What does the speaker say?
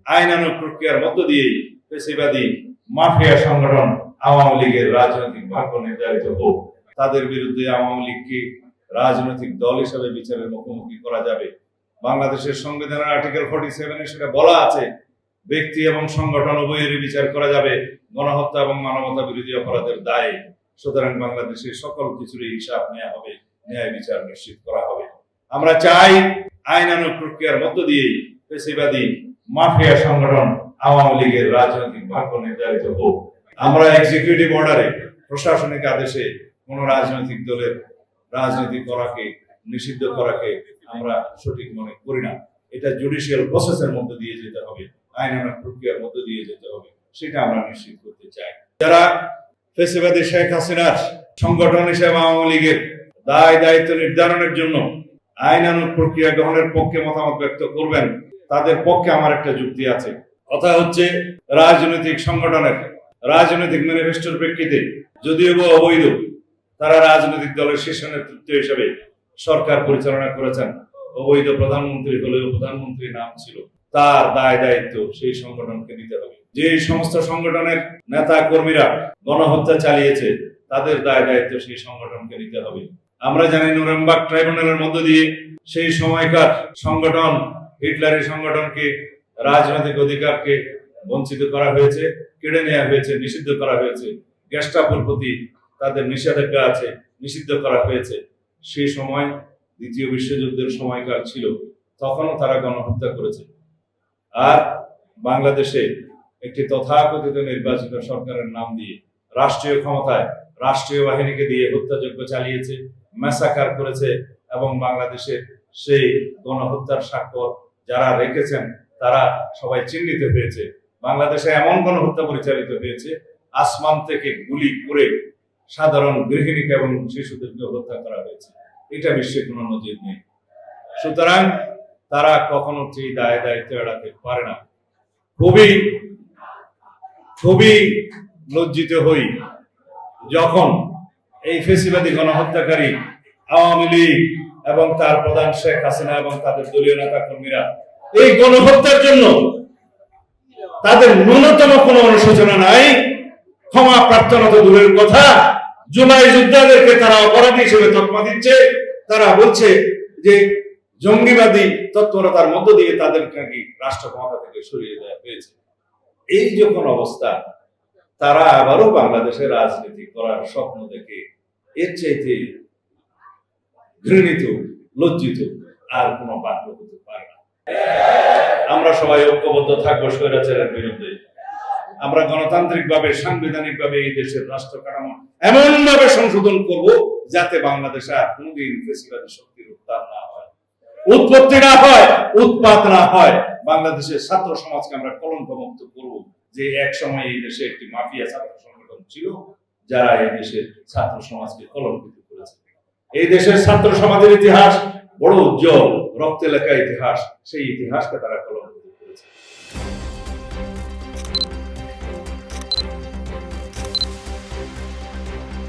আইনানুগ প্রক্রিয়ার মধ্য দিয়েই ফ্যাসিবাদী মাফিয়া সংগঠন আওয়ামী লীগের রাজনৈতিক ভাগ্য নির্ধারিত হোক। তাদের বিরুদ্ধে আওয়ামী লীগকে রাজনৈতিক দল হিসেবে বিচারের মুখোমুখি করা যাবে। বাংলাদেশের সংবিধানের আর্টিকেল 47-এ সেটা বলা আছে, ব্যক্তি এবং সংগঠন উভয়েরই বিচার করা যাবে গণহত্যা এবং মানবতা বিরোধী অপরাধের দায়ে। সুতরাং বাংলাদেশের সকল কিছুরই হিসাব নেওয়া হবে, ন্যায় বিচার নিশ্চিত করা হবে। আমরা চাই আইনানুগ প্রক্রিয়ার মধ্য দিয়েই ফ্যাসিবাদী মাফিয়া সংগঠন আওয়ামী লীগের রাজনৈতিক ভাগ্য নির্ধারিত হোক। আমরা এক্সিকিউটিভ অর্ডারে, প্রশাসনিক আদেশে কোন রাজনৈতিক দলের রাজনীতি করাকে, নিষিদ্ধ করাকে আমরা সঠিক মনে করি না। এটা জুডিশিয়াল প্রসেসের মধ্যে দিয়ে যেতে হবে, আইনানুগ প্রক্রিয়ার মধ্যে দিয়ে যেতে হবে, সেটা আমরা নিশ্চিত করতে চাই। যারা ফ্যাসিবাদী শেখ হাসিনার সংগঠন হিসেবে আওয়ামী লীগের দায় দায়িত্ব নির্ধারণের জন্য আইনানুগ প্রক্রিয়া গ্রহণের পক্ষে মতামত ব্যক্ত করবেন, তাদের পক্ষে আমার একটা যুক্তি আছে। কথা হচ্ছে, রাজনৈতিক সংগঠনের রাজনৈতিক ম্যানিফেস্টোর প্রেক্ষিতে যদিও অবৈধ, তারা রাজনৈতিক দলের শীর্ষ নেতৃত্ব হিসেবে সরকার পরিচালনা করেছেন। অবৈধ প্রধানমন্ত্রী হলেও প্রধানমন্ত্রীর নাম ছিল, তার দায় দায়িত্ব সেই সংগঠনকে নিতে হবে। যে সমস্ত সংগঠনের নেতা কর্মীরা গণহত্যা চালিয়েছে, তাদের দায় দায়িত্ব সেই সংগঠনকে নিতে হবে। আমরা জানি নুরেমবার্গ ট্রাইব্যুনালের মধ্য দিয়ে সেই সময়কার সংগঠন, হিটলারের সংগঠনকে রাজনৈতিক অধিকারকে বঞ্চিত করা হয়েছে, কেড়ে নেওয়া হয়েছে, নিষিদ্ধ করা হয়েছে। গেস্টাপোর প্রতি তাদের নিষেধাজ্ঞা আছে, নিষিদ্ধ করা হয়েছে। সেই সময় দ্বিতীয় বিশ্বযুদ্ধের সময়কাল ছিল, তখনও তারা গণহত্যা করেছে। আর বাংলাদেশে একটি তথাকথিত নির্বাচিত সরকারের নাম দিয়ে রাষ্ট্রীয় ক্ষমতায় রাষ্ট্রীয় বাহিনীকে দিয়ে হত্যাযজ্ঞ চালিয়েছে, ম্যাসাকার করেছে, এবং বাংলাদেশের সেই গণহত্যার স্বাক্ষর যারা রেখেছেন তারা সবাই চিহ্নিত হয়েছে। বাংলাদেশে এমন গণহত্যা পরিচালিত হয়েছে, আসমান থেকে গুলি করে সাধারণ গৃহিণীকে এবং শিশুদেরকে হত্যা করা হয়েছে। এটা বিশ্বে কোনো নজির নেই। সুতরাং তারা কখনো সেই দায় দায়িত্ব এড়াতে পারে না। খুবই লজ্জিত হই যখন এই ফ্যাসিবাদী গণহত্যাকারী আওয়ামী লীগ এবং তার প্রধান শেখ হাসিনা এবং তাদের দলীয় নেতা কর্মীরা এই গণহত্যার জন্য তাদের ন্যূনতম কোনো অনুশোচনা নাই, ক্ষমা প্রার্থনা তো দূরের কথা, জুলাই যোদ্ধাদেরকে তারা অপরাধী হিসেবে তকমা দিচ্ছে। তারা বলছে যে জঙ্গিবাদী তৎপরতার মধ্য দিয়ে তাদেরকে নাকি রাষ্ট্র ক্ষমতা থেকে সরিয়ে দেওয়া হয়েছে। এই যখন অবস্থা, তারা আবারও বাংলাদেশে রাজনীতি করার স্বপ্ন দেখে এর চাইতে ঘৃণিত, লজ্জিত আর কোনো বাক্য হতে পারে না। আমরা সবাই ঐক্যবদ্ধ থাকবো স্বৈরাচারের বিরুদ্ধে। আমরা গণতান্ত্রিক ভাবে, সাংবিধানিক ভাবে এই দেশের রাষ্ট্র কাঠামো এমন ভাবে সংশোধন করব যাতে বাংলাদেশে আর কোনদিন ফ্যাসিবাদী শক্তির উত্থান না হয়, উৎপত্তি না হয়, উৎপাত না হয়। বাংলাদেশের ছাত্র সমাজকে আমরা কলঙ্ক মুক্ত করব, যে এক সময় এই দেশে একটি মাফিয়া ছাত্র সংগঠন ছিল যারা এই দেশের ছাত্র সমাজকে কলঙ্কিত করেছে। এই দেশের ছাত্র সমাজের ইতিহাস বড় উজ্জ্বল, রক্তে লেখা ইতিহাস। সেই ইতিহাসকে তারা